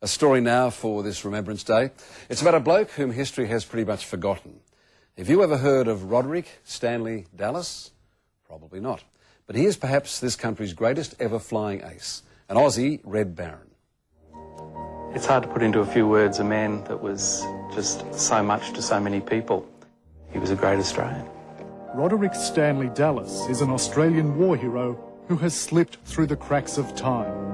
A story now for this Remembrance Day. It's about a bloke whom history has pretty much forgotten. Have you ever heard of Roderick Stanley Dallas? Probably not. But he is perhaps this country's greatest ever flying ace, an Aussie Red Baron. It's hard to put into a few words a man that was just so much to so many people. He was a great Australian. Roderick Stanley Dallas is an Australian war hero who has slipped through the cracks of time.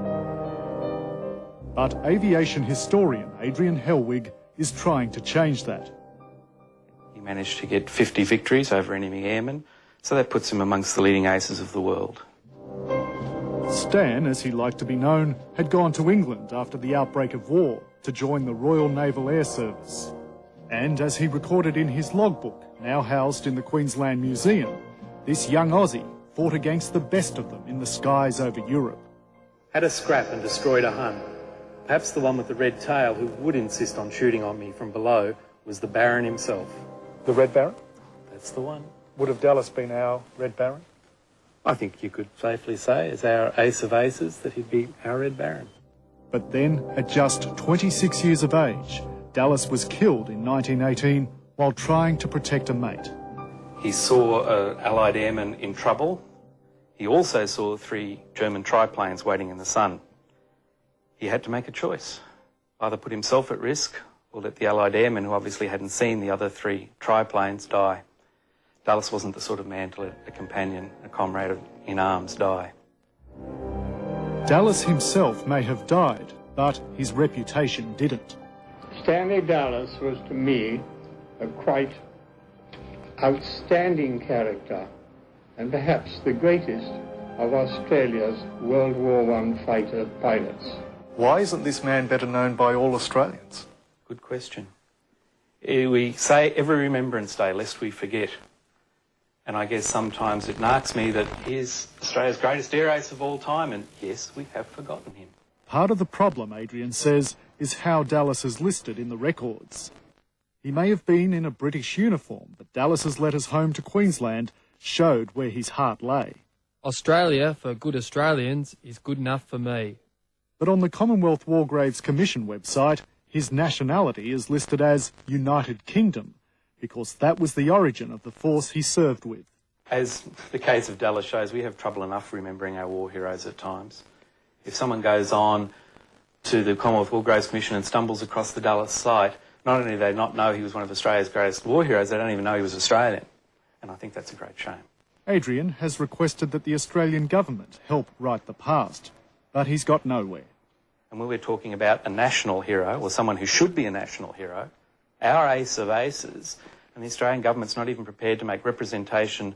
But aviation historian Adrian Hellwig is trying to change that. He managed to get 50 victories over enemy airmen, so that puts him amongst the leading aces of the world. Stan, as he liked to be known, had gone to England after the outbreak of war to join the Royal Naval Air Service. And as he recorded in his logbook, now housed in the Queensland Museum, this young Aussie fought against the best of them in the skies over Europe. Had a scrap and destroyed a Hun. Perhaps the one with the red tail who would insist on shooting on me from below was the Baron himself. The Red Baron? That's the one. Would have Dallas been our Red Baron? I think you could safely say, as our ace of aces, that he'd be our Red Baron. But then, at just 26 years of age, Dallas was killed in 1918 while trying to protect a mate. He saw an Allied airman in trouble. He also saw 3 German triplanes waiting in the sun. He had to make a choice, either put himself at risk or let the Allied airmen, who obviously hadn't seen the other 3 triplanes, die. Dallas wasn't the sort of man to let a companion, a comrade in arms, die. Dallas himself may have died, but his reputation didn't. Stanley Dallas was to me a quite outstanding character and perhaps the greatest of Australia's World War I fighter pilots. Why isn't this man better known by all Australians? Good question. We say every Remembrance Day, lest we forget. And I guess sometimes it narks me that he is Australia's greatest air ace of all time, and yes, we have forgotten him. Part of the problem, Adrian says, is how Dallas is listed in the records. He may have been in a British uniform, but Dallas's letters home to Queensland showed where his heart lay. Australia, for good Australians, is good enough for me. But on the Commonwealth War Graves Commission website, his nationality is listed as United Kingdom, because that was the origin of the force he served with. As the case of Dallas shows, we have trouble enough remembering our war heroes at times. If someone goes on to the Commonwealth War Graves Commission and stumbles across the Dallas site, not only do they not know he was one of Australia's greatest war heroes, they don't even know he was Australian. And I think that's a great shame. Adrian has requested that the Australian government help write the past, but he's got nowhere. And when we're talking about a national hero, or someone who should be a national hero, our ace of aces, and the Australian government's not even prepared to make representation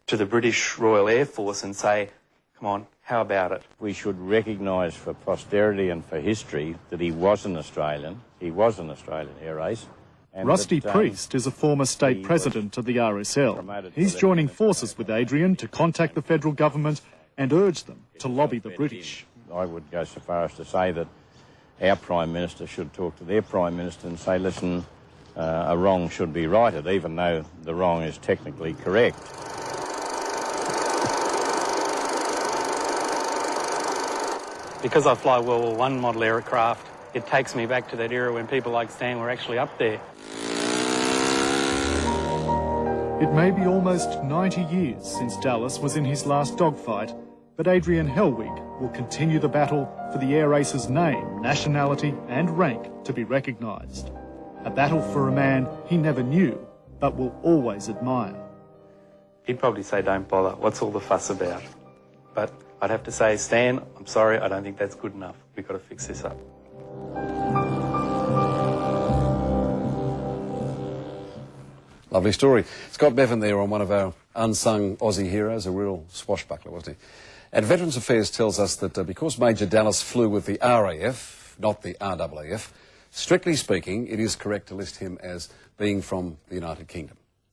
to the British Royal Air Force and say, come on, how about it? We should recognise for posterity and for history that he was an Australian. He was an Australian air ace. Rusty Priest is a former state president of the RSL. He's joining forces with Adrian to contact the federal government and urge them to lobby the British. I would go so far as to say that our Prime Minister should talk to their Prime Minister and say, listen, a wrong should be righted, even though the wrong is technically correct. Because I fly World War I model aircraft, it takes me back to that era when people like Stan were actually up there. It may be almost 90 years since Dallas was in his last dogfight, but Adrian Hellwig will continue the battle for the air ace's name, nationality and rank to be recognised. A battle for a man he never knew, but will always admire. He'd probably say, don't bother, what's all the fuss about? But I'd have to say, Stan, I'm sorry, I don't think that's good enough. We've got to fix this up. Lovely story. Scott Bevan there on one of our unsung Aussie heroes, a real swashbuckler, wasn't he? And Veterans Affairs tells us that because Major Dallas flew with the RAF, not the RAAF, strictly speaking, it is correct to list him as being from the United Kingdom.